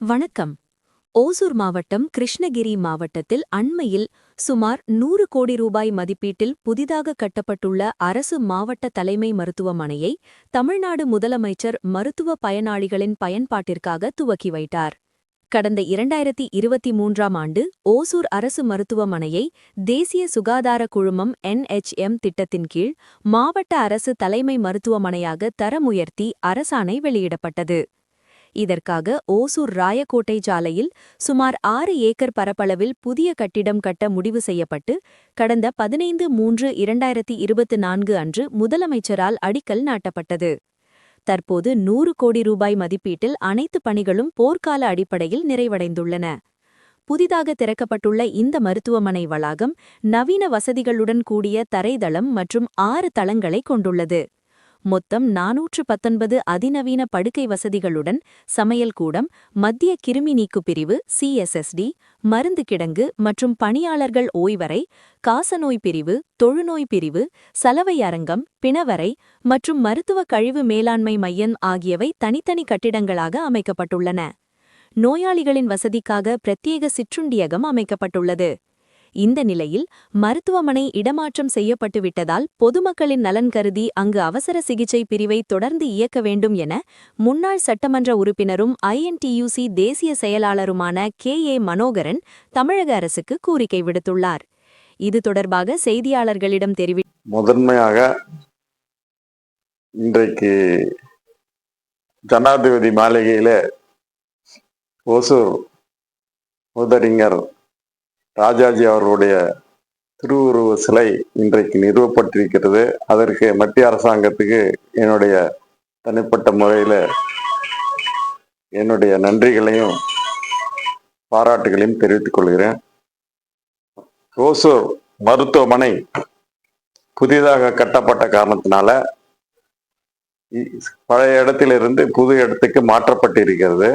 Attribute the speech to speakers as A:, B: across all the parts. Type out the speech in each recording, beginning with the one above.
A: வணக்கம். ஓசூர் மாவட்டம் கிருஷ்ணகிரி மாவட்டத்தில் அண்மையில் சுமார் 100 கோடி ரூபாய் மதிப்பீட்டில் புதிதாக கட்டப்பட்டுள்ள அரசு மாவட்ட தலைமை மருத்துவமனையை தமிழ்நாடு முதலமைச்சர் மருத்துவ பயனாளிகளின் பயன்பாட்டிற்காக துவக்கி வைத்தார். கடந்த 2023ஆம் ஆண்டு ஓசூர் அரசு மருத்துவமனையை தேசிய சுகாதார குழுமம் NHM திட்டத்தின் கீழ் மாவட்ட அரசு தலைமை மருத்துவமனையாக தரம் உயர்த்தி அரசாணை வெளியிடப்பட்டது. இதற்காக ஓசூர் ராயக்கோட்டை சாலையில் சுமார் 6 ஏக்கர் பரப்பளவில் புதிய கட்டிடம் கட்ட முடிவு செய்யப்பட்டு கடந்த 15/3/2024 அன்று முதலமைச்சரால் அடிக்கல் நாட்டப்பட்டது. தற்போது 100 கோடி ரூபாய் மதிப்பீட்டில் அனைத்து பணிகளும் போர்க்கால அடிப்படையில் நிறைவடைந்துள்ளன. புதிதாக திறக்கப்பட்டுள்ள இந்த மருத்துவமனை வளாகம் நவீன வசதிகளுடன் கூடிய தரைதளம் மற்றும் 6 தளங்களை கொண்டுள்ளது. மொத்தம் 419 அதிநவீன படுக்கை வசதிகளுடன் சமையல் கூடம், மத்திய கிருமி நீக்கு பிரிவு CSSD, மருந்து கிடங்கு மற்றும் பணியாளர்கள் ஓய்வறை, காசநோய் பிரிவு, தொழுநோய் பிரிவு, சலவை அரங்கம், பிணவறை மற்றும் மருத்துவ கழிவு மேலாண்மை மையம் ஆகியவை தனித்தனி கட்டிடங்களாக அமைக்கப்பட்டுள்ளன. நோயாளிகளின் வசதிக்காக பிரத்யேக சிற்றுண்டியகம் அமைக்கப்பட்டுள்ளது. இந்த நிலையில் மருத்துவமனை இடமாற்றம் செய்யப்பட்டுவிட்டதால் பொதுமக்களின் நலன் கருதி அங்கு அவசர சிகிச்சை பிரிவை தொடர்ந்து இயக்க வேண்டும் என முன்னாள் சட்டமன்ற உறுப்பினரும் INTUC தேசிய செயலாளருமான KA மனோகரன் தமிழக அரசுக்கு கோரிக்கை விடுத்துள்ளார். இது தொடர்பாக செய்தியாளர்களிடம்
B: முதன்மையாக இன்றைக்கு ஜனாதிபதி மாளிகையில ஓசூர் முதறிஞர் ராஜாஜி அவர்களுடைய திருவுருவ சிலை இன்றைக்கு நிறுவப்பட்டிருக்கிறது. அதற்கு மத்திய அரசாங்கத்துக்கு என்னுடைய தனிப்பட்ட முறையில் என்னுடைய நன்றிகளையும் பாராட்டுகளையும் தெரிவித்துக் கொள்கிறேன். ஓசூர் மருத்துவமனை புதிதாக கட்டப்பட்ட காரணத்தினால பழைய இடத்திலிருந்து புது இடத்துக்கு மாற்றப்பட்டிருக்கிறது.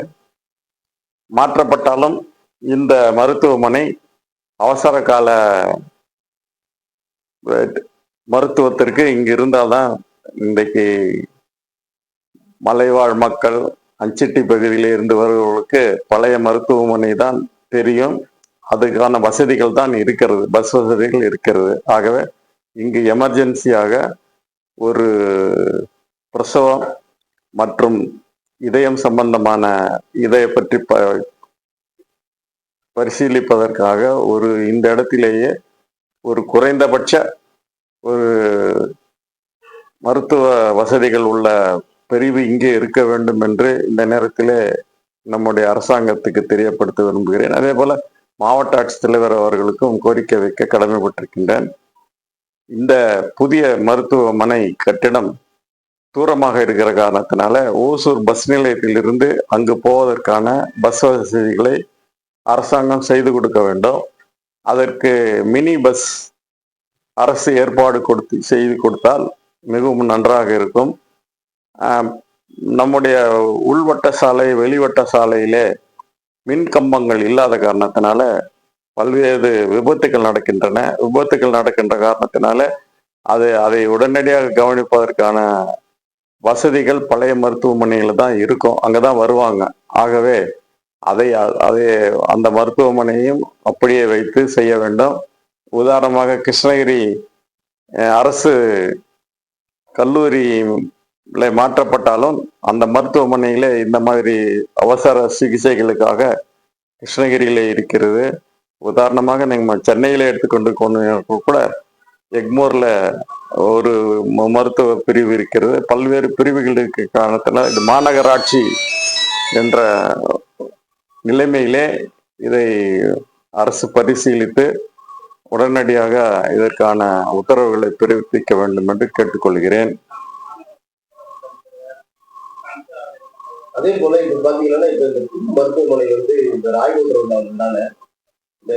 B: மாற்றப்பட்டாலும் இந்த மருத்துவமனை அவசர கால மருத்துவத்திற்கு இங்கு இருந்தால்தான் இன்றைக்கு மலைவாழ் மக்கள் அஞ்சிட்டி பகுதியில் இருந்து வருபவர்களுக்கு பழைய மருத்துவமனை தான் தெரியும். அதுக்கான வசதிகள் தான் இருக்கிறது, பஸ் வசதிகள் இருக்கிறது. ஆகவே இங்கு எமர்ஜென்சியாக ஒரு பிரசவம் மற்றும் இதயம் சம்பந்தமான இதய பற்றி பரிசீலிப்பதற்காக இந்த இடத்திலேயே ஒரு குறைந்தபட்ச ஒரு மருத்துவ வசதிகள் உள்ள பிரிவு இங்கே இருக்க வேண்டும் என்று இந்த நேரத்திலே நம்முடைய அரசாங்கத்துக்கு தெரியப்படுத்த விரும்புகிறேன். அதே போல மாவட்ட ஆட்சித்தலைவர் அவர்களுக்கும் கோரிக்கை வைக்க கடமைப்பட்டிருக்கின்றேன். இந்த புதிய மருத்துவமனை கட்டிடம் தூரமாக இருக்கிற காரணத்தினால ஓசூர் பஸ் நிலையத்திலிருந்து அங்கு போவதற்கான பஸ் வசதிகளை அரசாங்கம் செய்து கொடுக்க வேண்டும். அதற்கு மினி பஸ் அரசு ஏற்பாடு செய்து கொடுத்தால் மிகவும் நன்றாக இருக்கும். நம்முடைய உள்வட்ட சாலை, வெளிவட்ட சாலையிலே மின் கம்பங்கள் இல்லாத காரணத்தினால பல்வேறு விபத்துக்கள் நடக்கின்றன. விபத்துக்கள் நடக்கின்ற காரணத்தினால அதை உடனடியாக கவனிப்பதற்கான வசதிகள் பழைய மருத்துவமனையில் தான் இருக்கும், அங்கதான் வருவாங்க. ஆகவே அதை அந்த மருத்துவமனையும் அப்படியே வைத்து செய்ய வேண்டும். உதாரணமாக கிருஷ்ணகிரி அரசு கல்லூரியில மாற்றப்பட்டாலும் அந்த மருத்துவமனையில இந்த மாதிரி அவசர சிகிச்சைகளுக்காக கிருஷ்ணகிரியில இருக்கிறது. உதாரணமாக நீங்க சென்னையில எடுத்துக்கொண்டு கூட எக்மோர்ல ஒரு மருத்துவ பிரிவு இருக்கிறது. பல்வேறு பிரிவுகள் இருக்க காரணத்துல இது மாநகராட்சி என்ற நிலைமையிலே இதை அரசு பரிசீலித்து உடனடியாக இதற்கான உத்தரவுகளை பிறப்பிக்க வேண்டும் என்று கேட்டுக்கொள்கிறேன்.
C: அதே போல இப்ப பாத்தீங்கன்னா இப்ப இந்த மருத்துவமனை இந்த ராயகோட்டை இந்த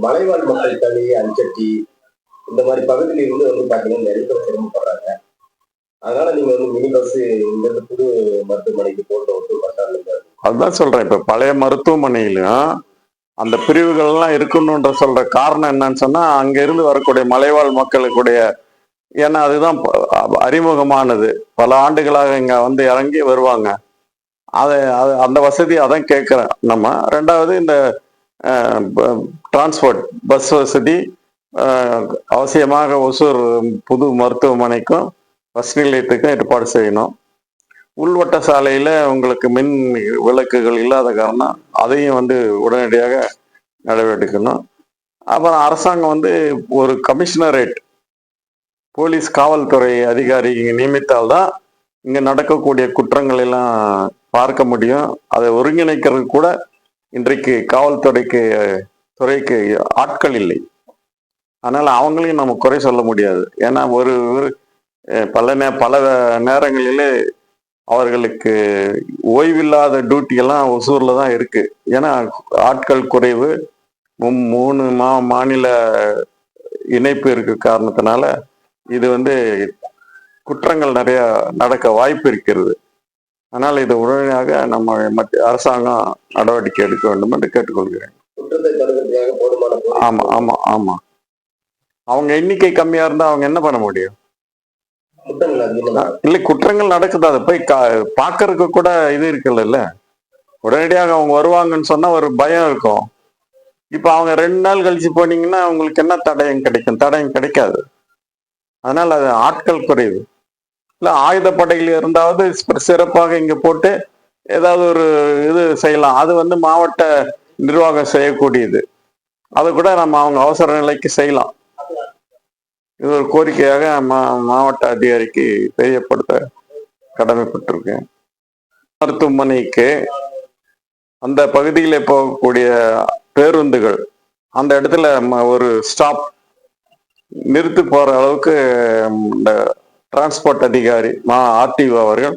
C: மலைவாழ் மக்கள் தனி அஞ்சட்டி இந்த மாதிரி பகுதியில இருந்து பாத்தீங்கன்னா நிறைய பேர் சிரமப்படுறாங்க. அதனால நீங்க மினி பஸ் இங்க இருந்து புது மருத்துவமனைக்கு போட்டு
B: அதுதான் சொல்றேன். இப்ப பழைய மருத்துவமனையிலும் அந்த பிரிவுகள்லாம் இருக்கணும்ன்ற சொல்ற காரணம் என்னன்னு சொன்னா அங்க இருந்து வரக்கூடிய மலைவாழ் மக்களுக்குடைய, ஏன்னா அதுதான் அறிமுகமானது. பல ஆண்டுகளாக இங்க இறங்கி வருவாங்க. அந்த வசதி அதான் கேட்குறேன் நம்ம. ரெண்டாவது இந்த டிரான்ஸ்போர்ட் பஸ் வசதி அவசியமாக ஒசூர் புது மருத்துவமனைக்கும் பஸ் நிலையத்துக்கும் ஏற்பாடு செய்யணும். உள்வட்ட சாலையில் உங்களுக்கு மின் விளக்குகள் இல்லாத காரணம் அதையும் உடனடியாக நடவடிக்கணும். அப்புறம் அரசாங்கம் ஒரு கமிஷனரேட் போலீஸ் காவல்துறை அதிகாரி நியமித்தால்தான் இங்கே நடக்கக்கூடிய குற்றங்கள் எல்லாம் பார்க்க முடியும். அதை ஒருங்கிணைக்கிறது கூட இன்றைக்கு துறைக்கு ஆட்கள் இல்லை. அதனால அவங்களையும் நம்ம குறை சொல்ல முடியாது. ஏன்னா பல நேரங்களிலே அவர்களுக்கு ஓய்வில்லாத டியூட்டி எல்லாம் ஒசூர்ல தான் இருக்கு. ஏன்னா ஆட்கள் குறைவு, 3 மாநில இணைப்பு இருக்கு காரணத்தினால இது குற்றங்கள் நிறைய நடக்க வாய்ப்பு இருக்கிறது. அதனால இது உடனடியாக நம்ம அரசாங்கம் நடவடிக்கை எடுக்க வேண்டும் என்று கேட்டுக்கொள்கிறேன். ஆமா ஆமா ஆமா. அவங்க எண்ணிக்கை கம்மியா இருந்தா அவங்க என்ன பண்ண முடியும்? இல்ல, குற்றங்கள் நடக்குது. அதை போய் பாக்குறதுக்கு கூட இது இருக்குல்ல. உடனடியாக அவங்க வருவாங்கன்னு சொன்னா ஒரு பயம் இருக்கும். இப்ப அவங்க 2 நாள் கழிச்சு போனீங்கன்னா அவங்களுக்கு என்ன தடயம் கிடைக்கும்? தடயம் கிடைக்காது. அதனால அது ஆட்கள் குறைவு. இல்ல, ஆயுதப்படையில் இருந்தாவது சிறப்பாக இங்க போட்டு ஏதாவது ஒரு இது செய்யலாம். அது மாவட்ட நிர்வாகம் செய்யக்கூடியது. அதை கூட நம்ம அவங்க அவசர நிலைக்கு செய்யலாம். இது ஒரு கோரிக்கையாக மாவட்ட அதிகாரிக்கு தெரியப்படுத்த கடமைப்பட்டிருக்கேன். மருத்துவமனைக்கு அந்த பகுதியில் போகக்கூடிய பேருந்துகள் அந்த இடத்துல ஒரு ஸ்டாப் நிறுத்தி போற அளவுக்கு இந்த டிரான்ஸ்போர்ட் அதிகாரி ஆர்டிஓ அவர்கள்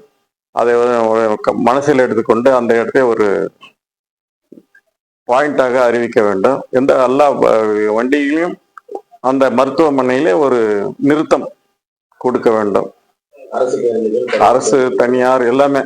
B: அதை மனசில் எடுத்துக்கொண்டு அந்த இடத்தை ஒரு பாயிண்டாக அறிவிக்க வேண்டும். எல்லா வண்டியிலையும் அந்த மருத்துவமனையிலே ஒரு நிறுத்தம் கொடுக்க வேண்டும். அரசு, தனியார் எல்லாமே